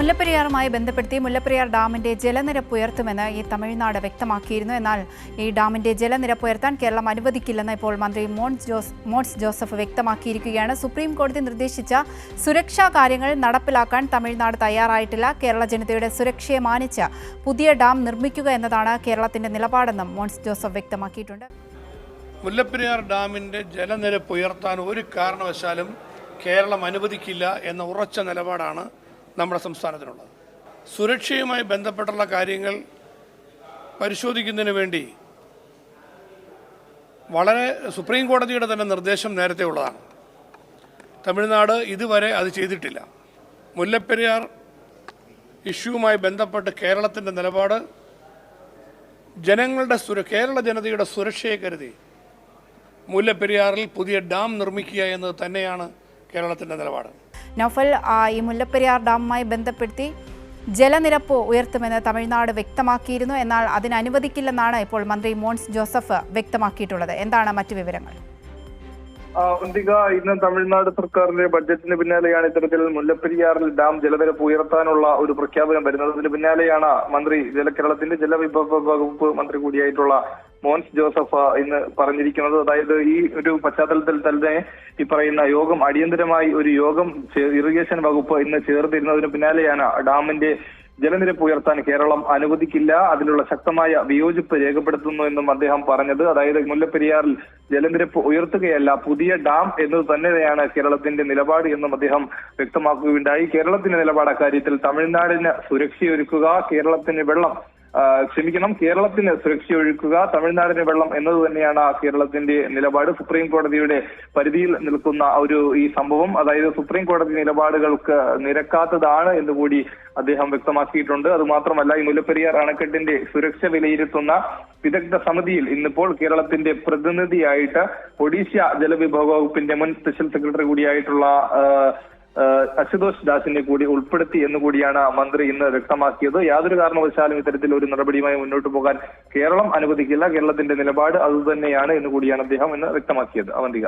മുല്ലപ്പെരിയാറുമായി ബന്ധപ്പെടുത്തി മുല്ലപ്പെരിയാർ ഡാമിന്റെ ജലനിരപ്പ് ഉയർത്തുമെന്ന് ഈ തമിഴ്നാട് വ്യക്തമാക്കിയിരുന്നു. എന്നാൽ ഈ ഡാമിന്റെ ജലനിരപ്പ് ഉയർത്താൻ കേരളം അനുവദിക്കില്ലെന്ന് ഇപ്പോൾ മന്ത്രി മോൻസ് ജോസഫ് വ്യക്തമാക്കിയിരിക്കുകയാണ്. സുപ്രീം കോടതി നിർദ്ദേശിച്ച സുരക്ഷാ കാര്യങ്ങൾ നടപ്പിലാക്കാൻ തമിഴ്നാട് തയ്യാറായിട്ടില്ല. കേരള ജനതയുടെ സുരക്ഷയെ മാനിച്ച് പുതിയ ഡാം നിർമ്മിക്കുക എന്നതാണ് കേരളത്തിന്റെ നിലപാടെന്നും മോൻസ് ജോസഫ് വ്യക്തമാക്കിയിട്ടുണ്ട്. മുല്ലപ്പെരിയാർ ഡാമിന്റെ ജലനിരപ്പ് ഉയർത്താൻ ഒരു കാരണവശാലും കേരളം അനുവദിക്കില്ല എന്ന ഉറച്ച നിലപാടാണ് നമ്മുടെ സംസ്ഥാനത്തിനുള്ളത്. സുരക്ഷയുമായി ബന്ധപ്പെട്ടുള്ള കാര്യങ്ങൾ പരിശോധിക്കുന്നതിന് വേണ്ടി വളരെ സുപ്രീം കോടതിയുടെ തന്നെ നിർദ്ദേശം നേരത്തെ ഉള്ളതാണ്. തമിഴ്നാട് ഇതുവരെ അത് ചെയ്തിട്ടില്ല. മുല്ലപ്പെരിയാർ ഇഷ്യൂവുമായി ബന്ധപ്പെട്ട് കേരളത്തിൻ്റെ നിലപാട് കേരള ജനതയുടെ സുരക്ഷയെ കരുതി മുല്ലപ്പെരിയാറിൽ പുതിയ ഡാം നിർമ്മിക്കുക എന്നത് തന്നെയാണ് കേരളത്തിൻ്റെ നിലപാട്. നൗഫൽ, ഈ മുല്ലപ്പെരിയാർ ഡാമുമായി ബന്ധപ്പെടുത്തി ജലനിരപ്പ് ഉയർത്തുമെന്ന് തമിഴ്നാട് വ്യക്തമാക്കിയിരുന്നു. എന്നാൽ അതിനനുവദിക്കില്ലെന്നാണ് ഇപ്പോൾ മന്ത്രി മോൻസ് ജോസഫ് വ്യക്തമാക്കിയിട്ടുള്ളത്. എന്താണ് മറ്റു വിവരങ്ങൾ? ഇന്ന് തമിഴ്നാട് സർക്കാരിന്റെ ബഡ്ജറ്റിന് പിന്നാലെയാണ് ഇത്തരത്തിൽ മുല്ലപ്പെരിയാറിൽ ഡാം ജലനിരപ്പ് ഉയർത്താനുള്ള ഒരു പ്രഖ്യാപനം വരുന്നത്. ഇതിന് പിന്നാലെയാണ് കേരളത്തിന്റെ ജലവിഭവ വകുപ്പ് മന്ത്രി കൂടിയായിട്ടുള്ള മോൻസ് ജോസഫ് ഇന്ന് പറഞ്ഞിരിക്കുന്നത്. അതായത് ഈ ഒരു പശ്ചാത്തലത്തിൽ തന്നെ ഈ പറയുന്ന യോഗം അടിയന്തരമായി ഒരു യോഗം ഇറിഗേഷൻ വകുപ്പ് ഇന്ന് ചേർന്നിരുന്നതിന് പിന്നാലെയാണ് ഡാമിന്റെ ജലനിരപ്പ് ഉയർത്താൻ കേരളം അനുവദിക്കില്ല, അതിലുള്ള ശക്തമായ വിയോജിപ്പ് രേഖപ്പെടുത്തുന്നു എന്നും അദ്ദേഹം പറഞ്ഞത്. അതായത് മുല്ലപ്പെരിയാറിൽ ജലനിരപ്പ് ഉയർത്തുകയല്ല, പുതിയ ഡാം എന്നത് തന്നെയാണ് കേരളത്തിന്റെ നിലപാട് എന്നും അദ്ദേഹം വ്യക്തമാക്കുകയുണ്ടായി. കേരളത്തിന്റെ നിലപാട് അക്കാര്യത്തിൽ തമിഴ്നാടിന് സുരക്ഷയൊരുക്കുക, കേരളത്തിന് സുരക്ഷയൊഴുക്കുക, തമിഴ്നാടിന് വെള്ളം എന്നത് തന്നെയാണ് കേരളത്തിന്റെ നിലപാട്. സുപ്രീം കോടതിയുടെ പരിധിയിൽ നിൽക്കുന്ന ഈ സംഭവം, അതായത് സുപ്രീം കോടതി നിലപാടുകൾക്ക് നിരക്കാത്തതാണ് എന്നുകൂടി അദ്ദേഹം വ്യക്തമാക്കിയിട്ടുണ്ട്. അതുമാത്രമല്ല, ഈ മുല്ലപ്പെരിയാർ അണക്കെട്ടിന്റെ സുരക്ഷ വിലയിരുത്തുന്ന വിദഗ്ധ സമിതിയിൽ ഇന്നിപ്പോൾ കേരളത്തിന്റെ പ്രതിനിധിയായിട്ട് ഒഡീഷ ജലവിഭവ വകുപ്പിന്റെ മുൻ സ്പെഷ്യൽ സെക്രട്ടറി കൂടിയായിട്ടുള്ള അശുതോഷ് ദാസിനെ കൂടി ഉൾപ്പെടുത്തി എന്നുകൂടിയാണ് മന്ത്രി ഇന്ന് വ്യക്തമാക്കിയത്. യാതൊരു കാരണവശാലും ഇത്തരത്തിൽ ഒരു നടപടിയുമായി മുന്നോട്ട് പോകാൻ കേരളം അനുവദിക്കില്ല, കേരളത്തിന്റെ നിലപാട് അതുതന്നെയാണ് എന്നുകൂടിയാണ് അദ്ദേഹം ഇന്ന് വ്യക്തമാക്കിയത്. അവന്തിക.